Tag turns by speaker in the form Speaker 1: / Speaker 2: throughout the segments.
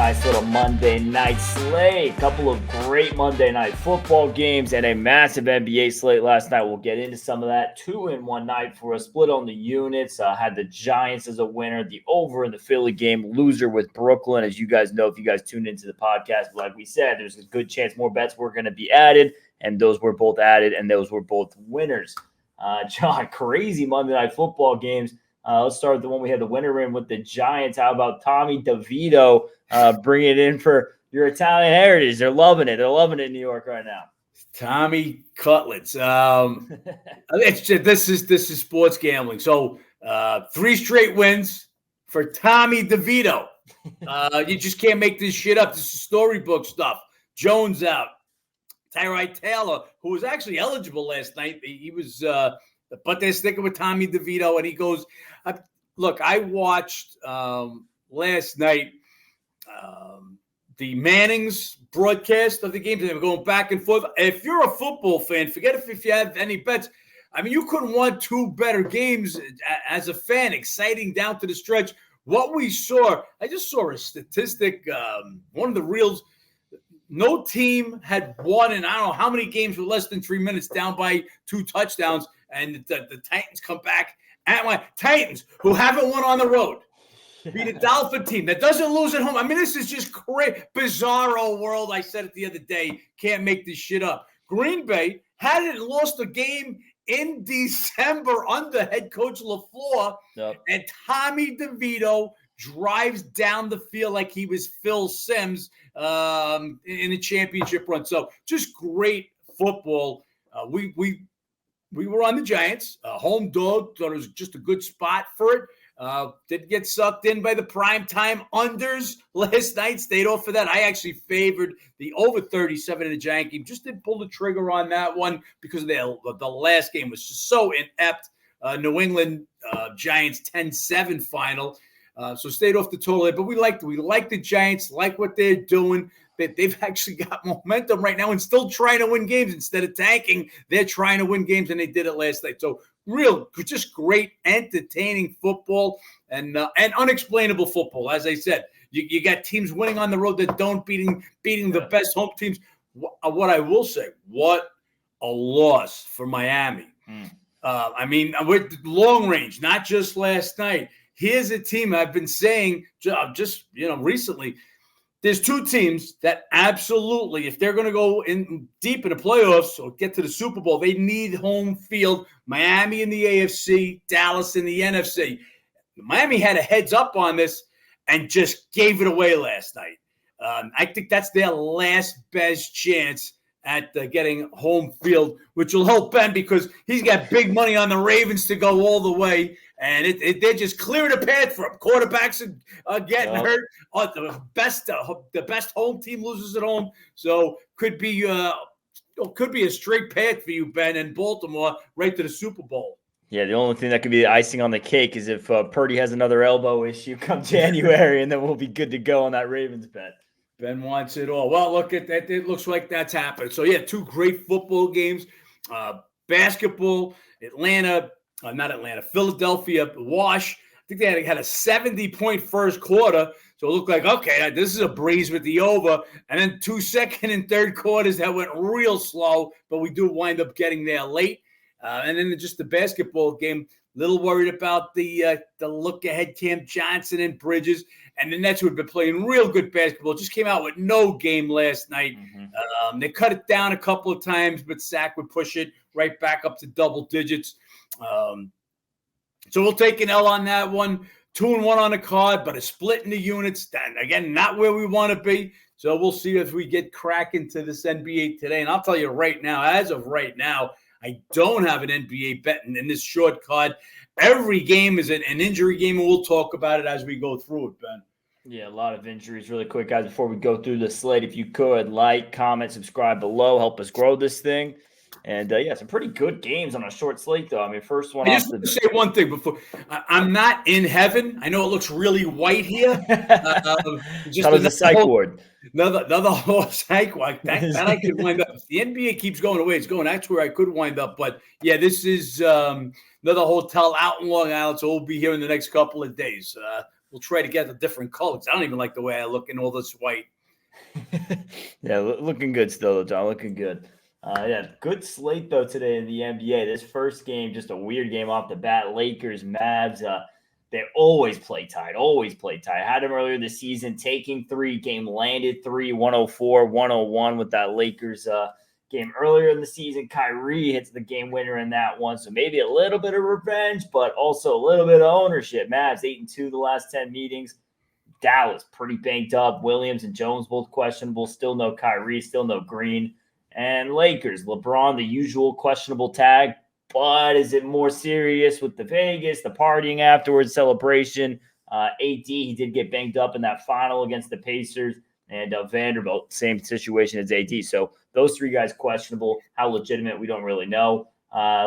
Speaker 1: nice little Monday night slate. A couple of great Monday night football games and a massive NBA slate last night. We'll get into some of that. 2-in-1 night for a split on the units. Had the Giants as a winner, the over in the Philly game, loser with Brooklyn. As you guys know, if you guys tuned into the podcast, like we said, there's a good chance more bets were going to be added, and those were both added, and those were both winners. John, crazy Monday night football games. Let's start with the one we had the winner in with the Giants. How about Tommy DeVito bringing it in for your Italian heritage? They're loving it. They're loving it in New York right now.
Speaker 2: Tommy Cutlets. This is sports gambling. So 3 straight wins for Tommy DeVito. You just can't make this shit up. This is storybook stuff. Jones out. Tyrod Taylor, who was actually eligible last night, he was but they're sticking with Tommy DeVito, and he goes, look, I watched last night the Manning's broadcast of the games, and they were going back and forth. If you're a football fan, forget if you have any bets. I mean, you couldn't want 2 better games as a fan, exciting down to the stretch. What we saw, I just saw a statistic, one of the reels. No team had won in I don't know how many games with less than 3 minutes down by 2 touchdowns. And the Titans come back at my Titans, who haven't won on the road, beat a Dolphin team that doesn't lose at home. I mean, this is just crazy, bizarro world. I said it the other day. Can't make this shit up. Green Bay hadn't lost a game in December under head coach LaFleur, and Tommy DeVito drives down the field like he was Phil Simms in a championship run. So just great football. We were on the Giants, home dog. Thought it was just a good spot for it. Did get sucked in by the primetime unders last night. Stayed off for that. I actually favored the over 37 in the Giant game. Just didn't pull the trigger on that one because the last game was just so inept. New England Giants 10-7 final. So stayed off the total. But we like the Giants, like what they're doing. They've actually got momentum right now and still trying to win games instead of tanking. They're trying to win games, and they did it last night. So just great, entertaining football and unexplainable football. As I said, you got teams winning on the road that don't beating the best home teams. What I will say, what a loss for Miami. I mean, with long range, not just last night. Here's a team I've been saying just recently. There's 2 teams that absolutely, if they're going to go in deep in the playoffs or get to the Super Bowl, they need home field. Miami in the AFC, Dallas in the NFC. Miami had a heads up on this and just gave it away last night. I think that's their last best chance at getting home field, which will help Ben because he's got big money on the Ravens to go all the way. And they're just clearing a path for them. Quarterbacks are getting hurt. The best home team loses at home. So could be a straight path for you, Ben, and Baltimore right to the Super Bowl.
Speaker 1: Yeah, the only thing that could be the icing on the cake is if Purdy has another elbow issue come January, and then we'll be good to go on that Ravens bet.
Speaker 2: Ben wants it all. Well, look at that. It looks like that's happened. So, 2 great football games. Basketball, Philadelphia wash. I think they had a 70-point first quarter. So it looked like, okay, this is a breeze with the over. And then 2 second and third quarters that went real slow, but we do wind up getting there late. And then just the basketball game, little worried about the look-ahead Cam Johnson and Bridges. And the Nets, who had been playing real good basketball, just came out with no game last night. They cut it down a couple of times, but Sack would push it right back up to double digits. So we'll take an L on that one. 2-1 on the card, but a split in the units. And again, not where we want to be. So we'll see if we get cracking to this NBA today. And I'll tell you right now, as of right now, I don't have an NBA bet in this short card. Every game is an injury game, and we'll talk about it as we go through it, Ben.
Speaker 1: Yeah, a lot of injuries. Really quick, guys, before we go through the slate, if you could, like, comment, subscribe below, help us grow this thing. And, some pretty good games on a short slate, though. I mean, first one.
Speaker 2: I just want to say one thing before. I'm not in heaven. I know it looks really white here.
Speaker 1: Just that was a psych ward.
Speaker 2: Another whole psych ward. That I could wind up. If the NBA keeps going away, it's going. That's where I could wind up. But, this is another hotel out in Long Island, so we'll be here in the next couple of days. we'll try to get the different colors. I don't even like the way I look in all this white.
Speaker 1: Yeah, looking good still, John. Looking good. Yeah, good slate though today in the NBA. This first game, just a weird game off the bat. Lakers, Mavs. They always play tight. Always play tight. Had them earlier this season, taking 3. Game landed 3, 104-101 with that Lakers game earlier in the season. Kyrie hits the game winner in that one, so maybe a little bit of revenge, but also a little bit of ownership. Mavs 8-2 the last 10 meetings. Dallas pretty banked up. Williams and Jones both questionable. Still no Kyrie, still no Green. And Lakers, LeBron, the usual questionable tag. But is it more serious with the Vegas, the partying afterwards, celebration? AD, he did get banged up in that final against the Pacers. And Vanderbilt, same situation as AD. So those 3 guys questionable. How legitimate, we don't really know.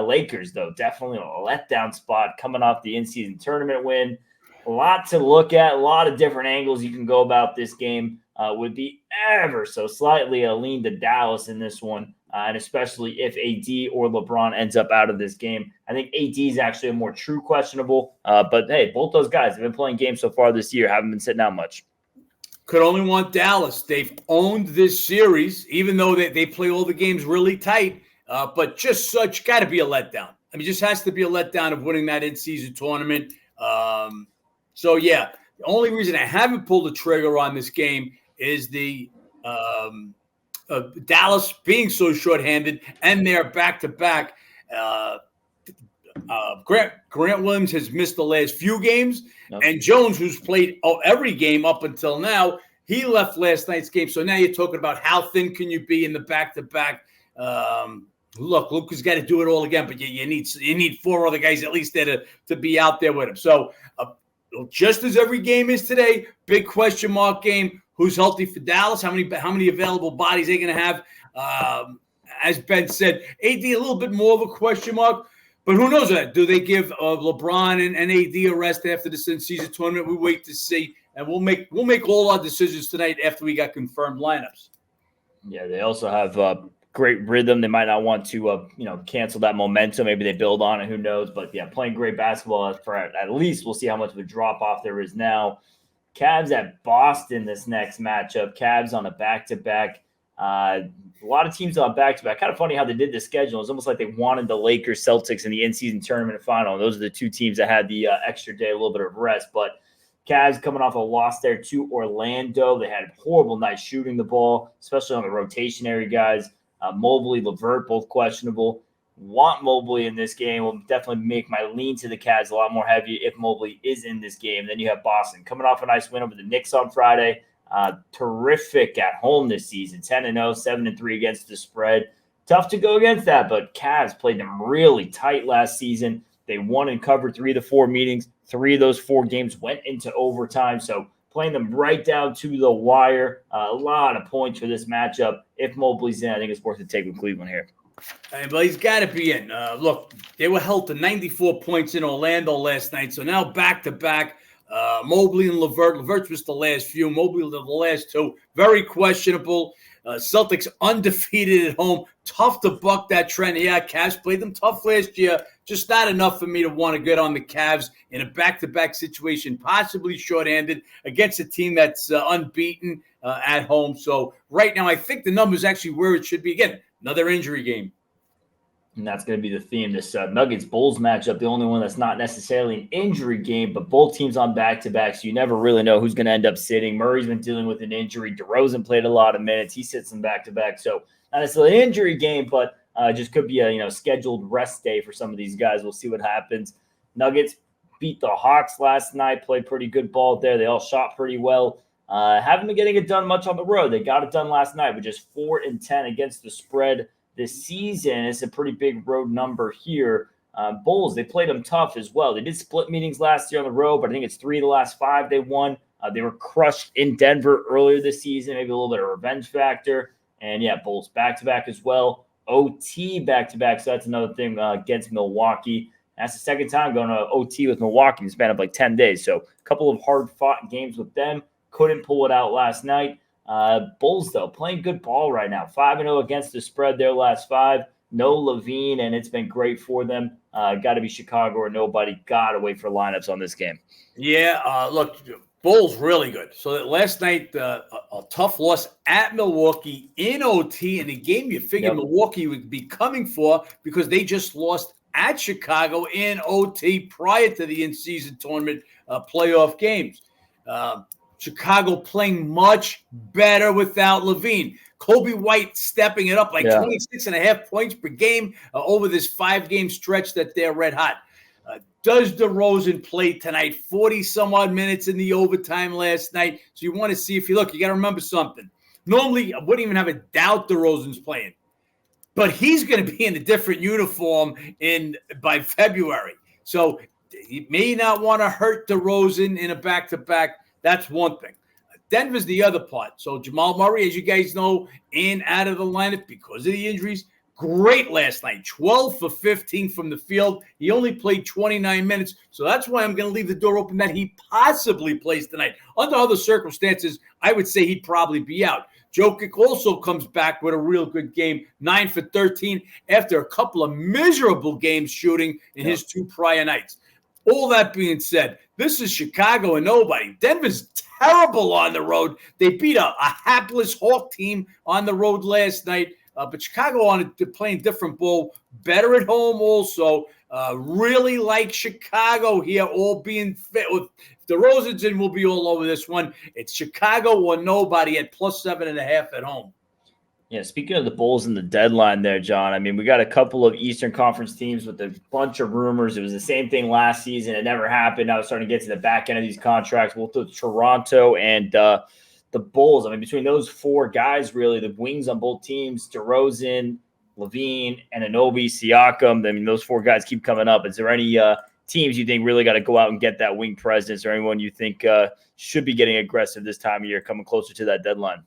Speaker 1: Lakers, though, definitely a letdown spot coming off the in-season tournament win. A lot to look at, a lot of different angles you can go about this game. Would be ever so slightly a lean to Dallas in this one, and especially if AD or LeBron ends up out of this game. I think AD is actually a more true questionable, but hey, both those guys have been playing games so far this year, haven't been sitting out much.
Speaker 2: Could only want Dallas. They've owned this series, even though they play all the games really tight, but just such got to be a letdown. I mean, just has to be a letdown of winning that in-season tournament. So, yeah, the only reason I haven't pulled the trigger on this game is the Dallas being so shorthanded and they're back-to-back. Grant Williams has missed the last few games, and Jones, who's played every game up until now, he left last night's game. So now you're talking about how thin can you be in the back-to-back. Look, Luka's got to do it all again, but you need 4 other guys at least there to be out there with him. So just as every game is today, big question mark game. Who's healthy for Dallas? How many available bodies they're going to have? As Ben said, AD a little bit more of a question mark, but who knows that? Do they give LeBron and AD a rest after the season tournament? We wait to see, and we'll make all our decisions tonight after we got confirmed lineups.
Speaker 1: Yeah, they also have great rhythm. They might not want to, cancel that momentum. Maybe they build on it. Who knows? But yeah, playing great basketball for at least we'll see how much of a drop off there is now. Cavs at Boston this next matchup. Cavs on a back-to-back. A lot of teams on back-to-back. Kind of funny how they did the schedule. It's almost like they wanted the Lakers, Celtics in the in-season tournament final. Those are the 2 teams that had the extra day, a little bit of rest. But Cavs coming off a loss there to Orlando. They had horrible nights shooting the ball, especially on the rotationary guys. Mobley, LeVert, both questionable. Want Mobley in this game will definitely make my lean to the Cavs a lot more heavy if Mobley is in this game. Then you have Boston coming off a nice win over the Knicks on Friday. Terrific at home this season, 10-0, 7-3 against the spread. Tough to go against that, but Cavs played them really tight last season. They won and covered 3 of the 4 meetings. 3 of those 4 games went into overtime, so playing them right down to the wire. A lot of points for this matchup. If Mobley's in, I think it's worth the take with Cleveland here.
Speaker 2: But he's got to be in. Look, they were held to 94 points in Orlando last night, so now back-to-back. Mobley and LeVert. LeVert's just the last few. Mobley the last 2. Very questionable. Celtics undefeated at home. Tough to buck that trend. Yeah, Cavs played them tough last year. Just not enough for me to want to get on the Cavs in a back-to-back situation, possibly shorthanded against a team that's unbeaten at home. So right now, I think the number's actually where it should be. Again, another injury game.
Speaker 1: And that's going to be the theme. This Nuggets-Bulls matchup, the only one that's not necessarily an injury game, but both teams on back-to-back, so you never really know who's going to end up sitting. Murray's been dealing with an injury. DeRozan played a lot of minutes. He sits in back-to-back. So not necessarily an injury game, but just could be a scheduled rest day for some of these guys. We'll see what happens. Nuggets beat the Hawks last night, played pretty good ball there. They all shot pretty well. Haven't been getting it done much on the road. They got it done last night with just 4-10 against the spread this season. It's a pretty big road number here. Bulls, they played them tough as well. They did split meetings last year on the road, but I think it's 3 of the last 5 they won. They were crushed in Denver earlier this season, maybe a little bit of revenge factor. And yeah, Bulls back-to-back as well. OT back-to-back, so that's another thing against Milwaukee. That's the second time going to OT with Milwaukee in the span of like 10 days. So a couple of hard-fought games with them. Couldn't pull it out last night. Bulls, though, playing good ball right now. 5-0 against the spread their last 5. No Levine, and it's been great for them. Got to be Chicago or nobody. Got to wait for lineups on this game.
Speaker 2: Yeah, look, Bulls really good. So last night, a tough loss at Milwaukee in OT, in a game you figured Milwaukee would be coming for because they just lost at Chicago in OT prior to the in-season tournament playoff games. Chicago playing much better without Levine. Kobe White stepping it up like 26.5 points per game over this 5-game stretch that they're red hot. Does DeRozan play tonight? 40-some-odd minutes in the overtime last night. So you want to see if you look. You got to remember something. Normally, I wouldn't even have a doubt DeRozan's playing. But he's going to be in a different uniform by February. So he may not want to hurt DeRozan in a back-to-back. That's one thing. Denver's the other part. So Jamal Murray, as you guys know, in out of the lineup because of the injuries. Great last night, 12 for 15 from the field. He only played 29 minutes, so that's why I'm going to leave the door open that he possibly plays tonight. Under other circumstances, I would say he'd probably be out. Jokic also comes back with a real good game, 9 for 13, after a couple of miserable games shooting in his 2 prior nights. All that being said, this is Chicago and nobody. Denver's terrible on the road. They beat a hapless Hawk team on the road last night. But Chicago on playing different ball, better at home also. Really like Chicago here, all being fit. With DeRozan's in, will be all over this one. It's Chicago or nobody at +7.5 at home.
Speaker 1: Yeah, speaking of the Bulls and the deadline there, John, I mean, we got a couple of Eastern Conference teams with a bunch of rumors. It was the same thing last season. It never happened. Now we're starting to get to the back end of these contracts. Both with Toronto and the Bulls. I mean, between those 4 guys, really, the wings on both teams, DeRozan, Levine, and Anunoby, Siakam. I mean, those 4 guys keep coming up. Is there any teams you think really got to go out and get that wing presence, or anyone you think should be getting aggressive this time of year, coming closer to that deadline?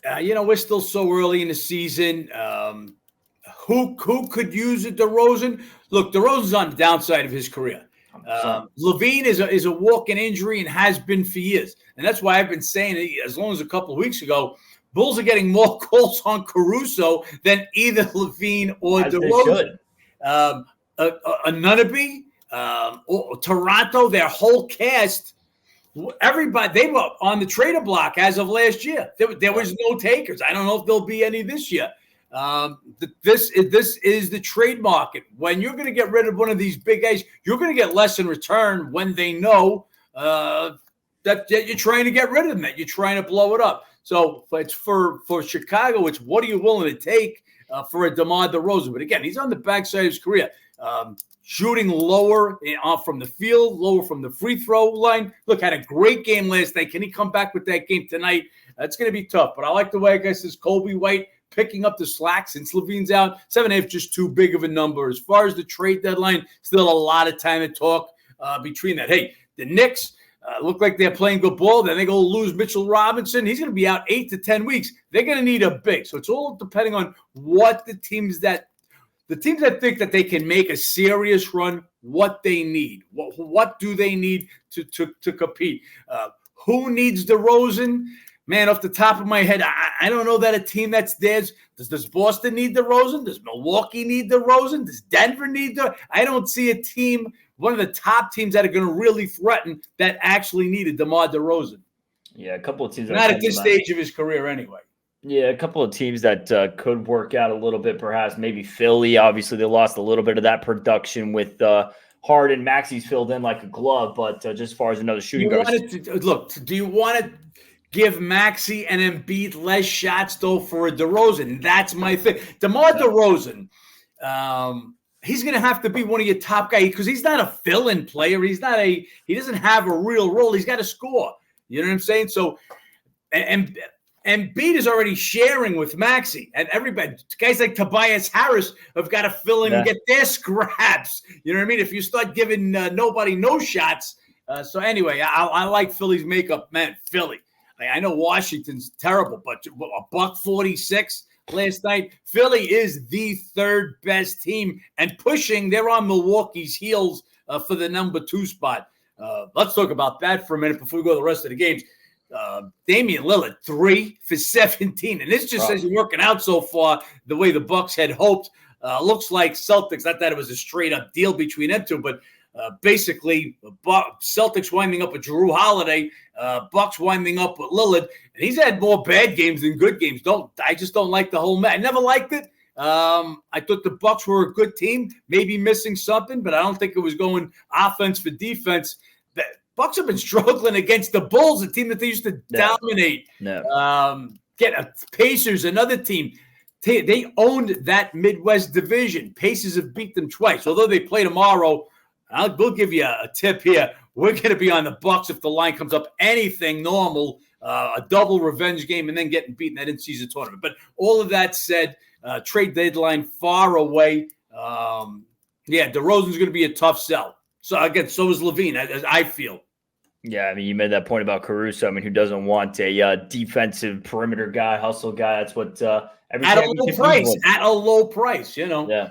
Speaker 2: We're still so early in the season. Who could use it? DeRozan. Look, DeRozan's on the downside of his career. Levine is a walking injury and has been for years. And that's why I've been saying as long as a couple of weeks ago, Bulls are getting more calls on Caruso than either Levine or DeRozan. Anunoby, Toronto, their whole cast, everybody, they were on the trader block as of last year. There was no takers. I don't know if there'll be any this year. This is the trade market. When you're going to get rid of one of these big guys, you're going to get less in return when they know that you're trying to get rid of them, that you're trying to blow it up. So it's for Chicago, it's what are you willing to take for a DeMar DeRozan? But again, he's on the backside of his career. Shooting lower from the field, lower from the free throw line. Look, had a great game last night. Can he come back with that game tonight? That's going to be tough. But I like the way, I guess, this Kobe White picking up the slack since Levine's out. 7.5 just too big of a number. As far as the trade deadline, still a lot of time to talk between that. Hey, the Knicks look like they're playing good ball. Then they go lose Mitchell Robinson. He's going to be out 8 to 10 weeks. They're going to need a big. So it's all depending on what the teams that think that they can make a serious run, what they need. What do they need to compete? Who needs DeRozan? Man, off the top of my head, I don't know that a team that's theirs. Does Boston need DeRozan? Does Milwaukee need DeRozan? Does Denver need DeRozan? I don't see a team, one of the top teams that are going to really threaten that actually needed DeMar DeRozan.
Speaker 1: Yeah, a couple of teams.
Speaker 2: Not at this stage of his career anyway.
Speaker 1: Yeah, a couple of teams that could work out a little bit, perhaps. Maybe Philly. Obviously, they lost a little bit of that production with Harden. Maxi's filled in like a glove, but just as far as another shooting guard.
Speaker 2: Do you want to give Maxey and Embiid less shots, though, for a DeRozan? That's my thing. DeMar DeRozan, he's going to have to be one of your top guys because he's not a fill-in player. He doesn't have a real role. He's got to score. You know what I'm saying? So, and Embiid is already sharing with Maxey, and everybody, guys like Tobias Harris have got to fill in and get their scraps. You know what I mean? If you start giving nobody no shots. So anyway, I like Philly's makeup, man. Philly. I know Washington's terrible, but $146 last night. Philly is the third best team and pushing. They're on Milwaukee's heels for the number 2 spot. Let's talk about that for a minute before we go to the rest of the games. Damian Lillard, 3 for 17. And this just says he's working out so far the way the Bucks had hoped. Looks like Celtics, not that it was a straight-up deal between them two, but basically Celtics winding up with Jrue Holiday, Bucks winding up with Lillard, and he's had more bad games than good games. I just don't like the whole match. I never liked it. I thought the Bucks were a good team, maybe missing something, but I don't think it was going offense for defense. The Bucks have been struggling against the Bulls, a team that they used to dominate. Get Pacers, another team. They owned that Midwest division. Pacers have beat them twice. Although they play tomorrow, we'll give you a tip here. We're going to be on the Bucks if the line comes up anything normal, a double revenge game, and then getting beaten that in-season tournament. But all of that said, trade deadline far away. DeRozan's going to be a tough sell. So, again, so is LaVine, as I feel.
Speaker 1: Yeah, I mean, you made that point about Caruso. I mean, who doesn't want a defensive perimeter guy, hustle guy? That's what every
Speaker 2: at a low price, you know.
Speaker 1: Yeah.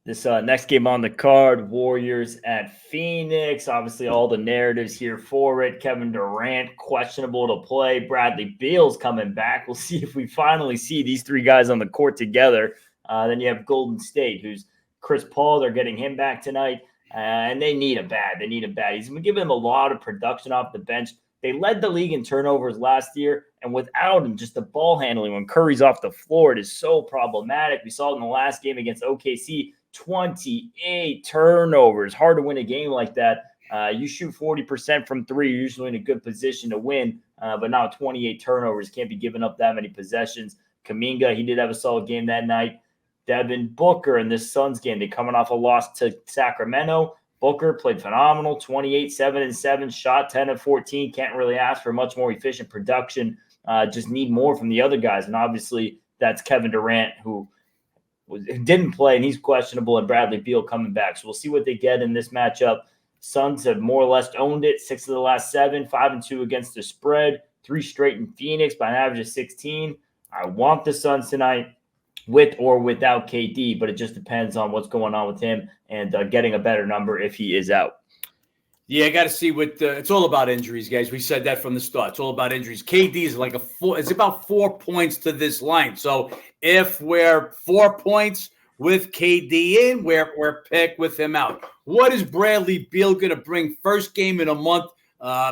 Speaker 1: This next game on the card, Warriors at Phoenix. Obviously, all the narratives here for it. Kevin Durant, questionable to play. Bradley Beal's coming back. We'll see if we finally see these three guys on the court together. Then you have Golden State, who's Chris Paul. They're getting him back tonight. And they need a bat. He's been giving them a lot of production off the bench. They led the league in turnovers last year, and without him, just the ball handling when Curry's off the floor, it is so problematic. We saw it in the last game against OKC, 28 turnovers. Hard to win a game like that. You shoot 40% from three, you're usually in a good position to win, but now 28 turnovers. Can't be giving up that many possessions. Kuminga, he did have a solid game that night. Devin Booker in this Suns game, they're coming off a loss to Sacramento. Booker played phenomenal, 28, 7-7, shot 10 of 14. Can't really ask for much more efficient production. Just need more from the other guys. And obviously, that's Kevin Durant, who didn't play, and he's questionable, and Bradley Beal coming back. So we'll see what they get in this matchup. Suns have more or less owned it, 6 of the last 7, 5-2 against the spread, 3 straight in Phoenix by an average of 16. I want the Suns tonight, with or without KD, but it just depends on what's going on with him and getting a better number if he is out.
Speaker 2: Yeah, I got to see what it's all about injuries, guys. We said that from the start. It's all about injuries. KD is like it's about 4 points to this line. So if we're 4 points with KD in, we're picked with him out. What is Bradley Beal going to bring? First game in a month.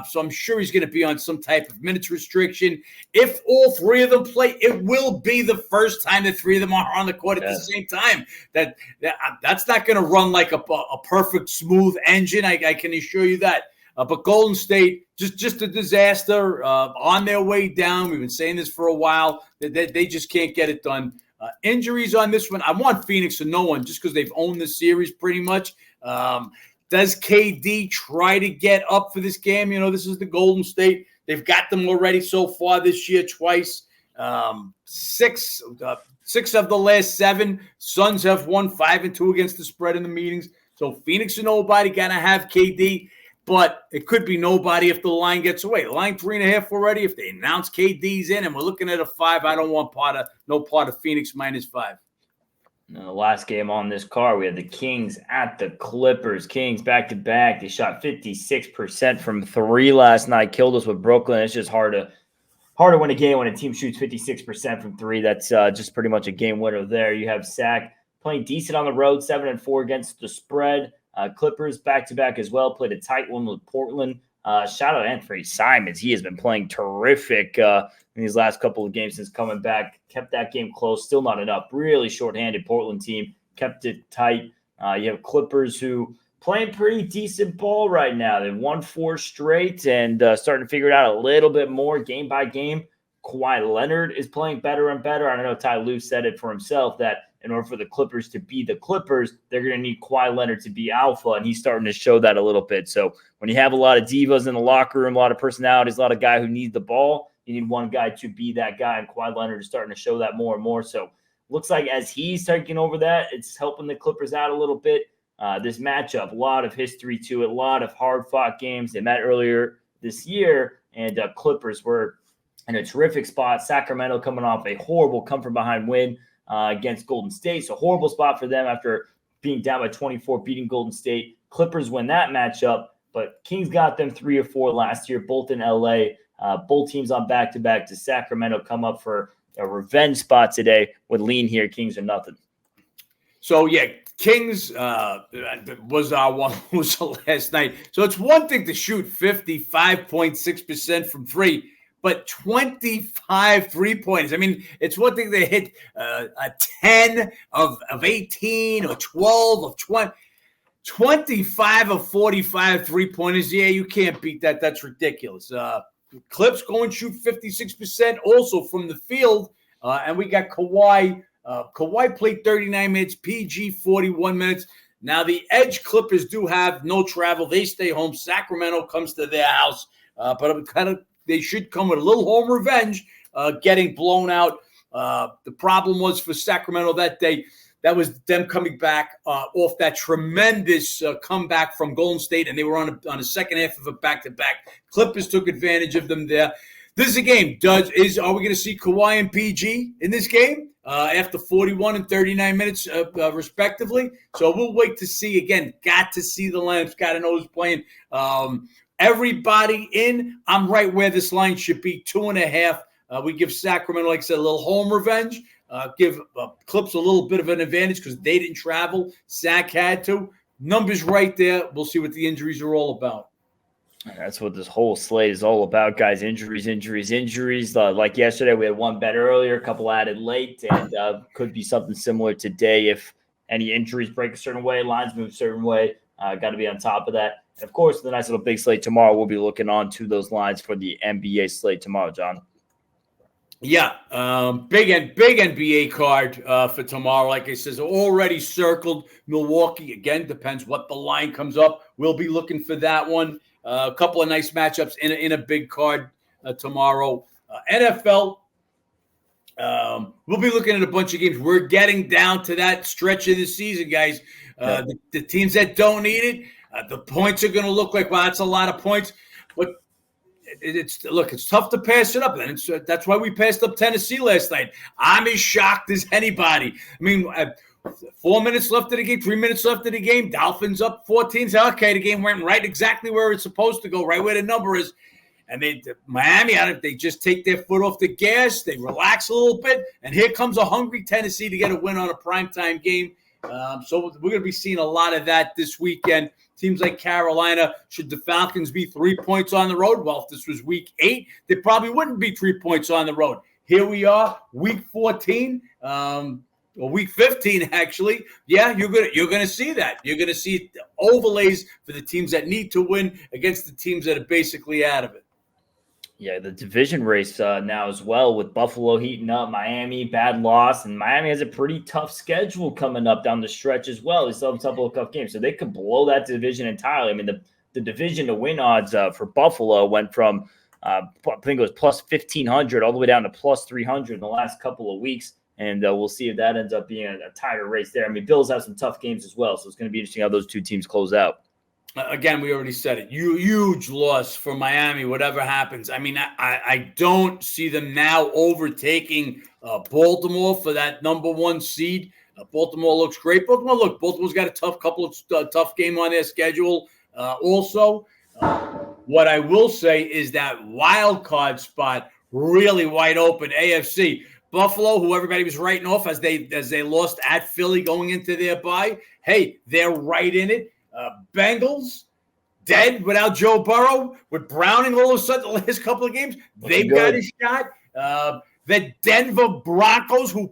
Speaker 2: So I'm sure he's going to be on some type of minutes restriction. If all 3 of them play, it will be the first time the 3 of them are on the court at the same time. That's not going to run like a perfect smooth engine. I can assure you that. But Golden State, just a disaster on their way down. We've been saying this for a while. They just can't get it done. Injuries on this one. I want Phoenix to no one just because they've owned the series pretty much. Does KD try to get up for this game? You know, this is the Golden State. They've got them already so far this year twice. 6 of the last 7. Suns have won 5-2 against the spread in the meetings. So Phoenix and nobody going to have KD. But it could be nobody if the line gets away. The line 3.5 already. If they announce KD's in and we're looking at a 5, I don't want no part of Phoenix -5.
Speaker 1: In the last game on this card, we had the Kings at the Clippers. Kings back-to-back. They shot 56% from 3 last night. Killed us with Brooklyn. It's just hard to win a game when a team shoots 56% from 3. That's just pretty much a game winner there. You have Sac playing decent on the road, 7-4 against the spread. Clippers back-to-back as well. Played a tight one with Portland. Shout out Anthony Simons. He has been playing terrific in these last couple of games since coming back. Kept that game close. Still not enough. Really shorthanded Portland team. Kept it tight. You have Clippers who playing pretty decent ball right now. They've won 4 straight and starting to figure it out a little bit more game by game. Kawhi Leonard is playing better and better. I know Ty Lue said it for himself that in order for the Clippers to be the Clippers, they're going to need Kawhi Leonard to be alpha, and he's starting to show that a little bit. So when you have a lot of divas in the locker room, a lot of personalities, a lot of guy who needs the ball, you need one guy to be that guy, and Kawhi Leonard is starting to show that more and more. So looks like as he's taking over that, it's helping the Clippers out a little bit. This matchup, a lot of history to it, a lot of hard-fought games. They met earlier this year, and Clippers were in a terrific spot. Sacramento coming off a horrible come-from-behind win against Golden State. So horrible spot for them after being down by 24, beating Golden State. Clippers win that matchup, but Kings got them 3 or 4 last year, both in LA. Both teams on back-to-back to Sacramento come up for a revenge spot today with lean here. Kings are nothing.
Speaker 2: So yeah, Kings was our one was last night. So it's one thing to shoot 55.6% from three, but 25 3-pointers. I mean, it's one thing to hit a 10 of 18 or 12 of 20. 25 of 45 3-pointers. Yeah, you can't beat that. That's ridiculous. Clips go and shoot 56% also from the field. And we got Kawhi. Kawhi played 39 minutes, PG 41 minutes. Now, the Edge Clippers do have no travel. They stay home. Sacramento comes to their house. But they should come with a little home revenge, getting blown out. The problem was for Sacramento that day, that was them coming back off that tremendous comeback from Golden State, and they were on a second half of a back-to-back. Clippers took advantage of them there. This is a game. Are we going to see Kawhi and PG in this game after 41 and 39 minutes respectively? So we'll wait to see. Again, got to see the lineups. Got to know who's playing. Everybody in. I'm right where this line should be, 2.5. We give Sacramento, like I said, a little home revenge. Give Clips a little bit of an advantage because they didn't travel. Sac had to. Numbers right there. We'll see what the injuries are all about.
Speaker 1: That's what this whole slate is all about, guys. Injuries. Like yesterday, we had one bet earlier, a couple added late, and could be something similar today if any injuries break a certain way, lines move a certain way. Got to be on top of that. And, of course, the nice little big slate tomorrow, we'll be looking on to those lines for the NBA slate tomorrow, John.
Speaker 2: Yeah, big NBA card for tomorrow. Like I said, already circled. Milwaukee, again, depends what the line comes up. We'll be looking for that one. A couple of nice matchups in a big card tomorrow. NFL, we'll be looking at a bunch of games. We're getting down to that stretch of the season, guys. The teams that don't need it, the points are going to look like, wow, that's a lot of points. But it's tough to pass it up. And that's why we passed up Tennessee last night. I'm as shocked as anybody. I mean, 4 minutes left of the game, 3 minutes left of the game. Dolphins up 14. So, okay, the game went right exactly where it's supposed to go, right where the number is. And Miami, they just take their foot off the gas. They relax a little bit. And here comes a hungry Tennessee to get a win on a primetime game. So we're going to be seeing a lot of that this weekend. Teams like Carolina, should the Falcons be 3 points on the road? Well, if this was week 8, they probably wouldn't be 3 points on the road. Here we are, week 14, or week 15, actually. Yeah, you're gonna see that. You're gonna see overlays for the teams that need to win against the teams that are basically out of it.
Speaker 1: Yeah, the division race now as well, with Buffalo heating up, Miami, bad loss, and Miami has a pretty tough schedule coming up down the stretch as well. They still have a couple of tough games, so they could blow that division entirely. I mean, the division to win odds for Buffalo went from, I think it was plus 1,500 all the way down to plus 300 in the last couple of weeks, and we'll see if that ends up being a tighter race there. I mean, Bills have some tough games as well, so it's going to be interesting how those two teams close out.
Speaker 2: Again, we already said it. Huge loss for Miami, whatever happens. I mean, I don't see them now overtaking Baltimore for that number 1 seed. Baltimore looks great. Baltimore's got a couple of tough game on their schedule also. What I will say is that wild card spot really wide open, AFC. Buffalo, who everybody was writing off as they lost at Philly going into their bye. Hey, they're right in it. Bengals, dead without Joe Burrow. With Browning all of a sudden the last couple of games, they've got a shot. The Denver Broncos, who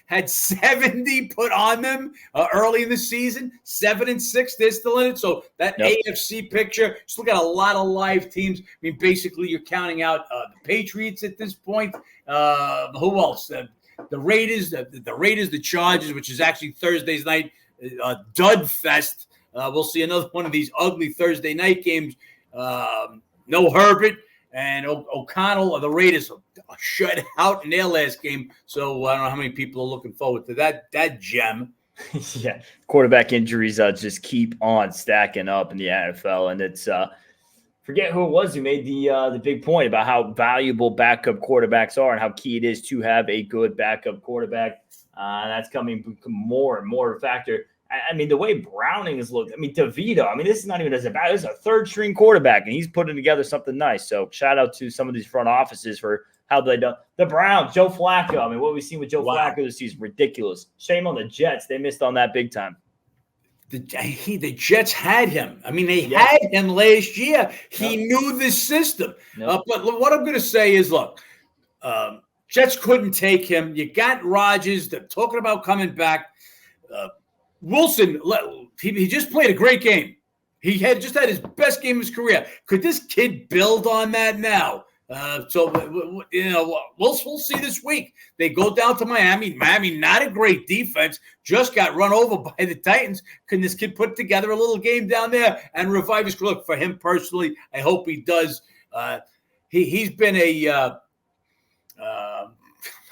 Speaker 2: had 70 put on them early in the season, 7-6, they're still in it. So that AFC picture, still got a lot of live teams. I mean, basically, you're counting out the Patriots at this point. Who else? The Raiders, the Chargers, which is actually Thursday's night, dud fest. We'll see another one of these ugly Thursday night games. No Herbert and O'Connell. The Raiders shut out in their last game. So I don't know how many people are looking forward to that gem.
Speaker 1: Yeah, quarterback injuries just keep on stacking up in the NFL, and it's forget who it was who made the big point about how valuable backup quarterbacks are and how key it is to have a good backup quarterback. That's coming more and more a factor. I mean, the way Browning has looked, I mean, DeVito, I mean, this is not even as bad. This is a third-string quarterback, and he's putting together something nice. So shout out to some of these front offices for how they done. The Browns, Joe Flacco. I mean, what we've seen with Joe Flacco this season is ridiculous. Shame on the Jets. They missed on that big time.
Speaker 2: The Jets had him. I mean, they had him last year. He knew the system. But what I'm going to say is, look, Jets couldn't take him. You got Rodgers. They're talking about coming back. Wilson, he just played a great game. He just had his best game of his career. Could this kid build on that now? So, you know, we'll see this week. They go down to Miami. Miami, not a great defense, just got run over by the Titans. Can this kid put together a little game down there and revive his career? Look, for him personally, I hope he does. He's been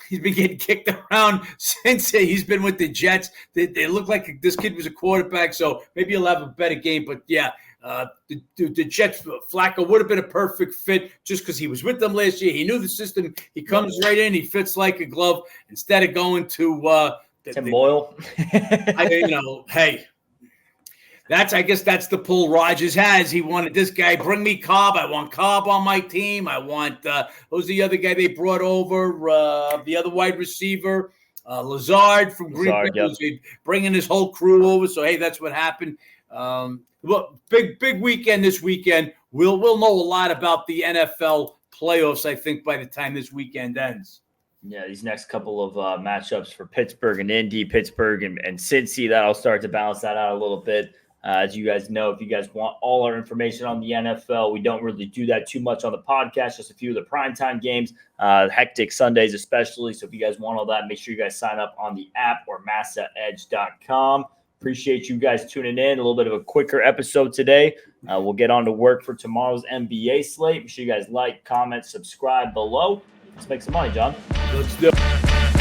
Speaker 2: he's been getting kicked around since he's been with the Jets. They look like this kid was a quarterback, so maybe he'll have a better game. But, yeah, the Jets, Flacco would have been a perfect fit just because he was with them last year. He knew the system. He comes right in. He fits like a glove. Instead of going to
Speaker 1: Tim Boyle.
Speaker 2: Hey, I guess that's the pull Rodgers has. He wanted this guy. Bring me Cobb. I want Cobb on my team. I want who's the other guy they brought over? The other wide receiver, Lazard from Green Bay. Yep. Bringing his whole crew over. So hey, that's what happened. Look, big weekend this weekend. We'll know a lot about the NFL playoffs, I think, by the time this weekend ends.
Speaker 1: Yeah, these next couple of matchups for Pittsburgh and Indy, Pittsburgh and Cincy, that'll start to balance that out a little bit. As you guys know, if you guys want all our information on the NFL, we don't really do that too much on the podcast, just a few of the primetime games, hectic Sundays especially. So if you guys want all that, make sure you guys sign up on the app or massaedge.com. Appreciate you guys tuning in. A little bit of a quicker episode today. We'll get on to work for tomorrow's NBA slate. Make sure you guys like, comment, subscribe below. Let's make some money, John.
Speaker 2: Let's do it.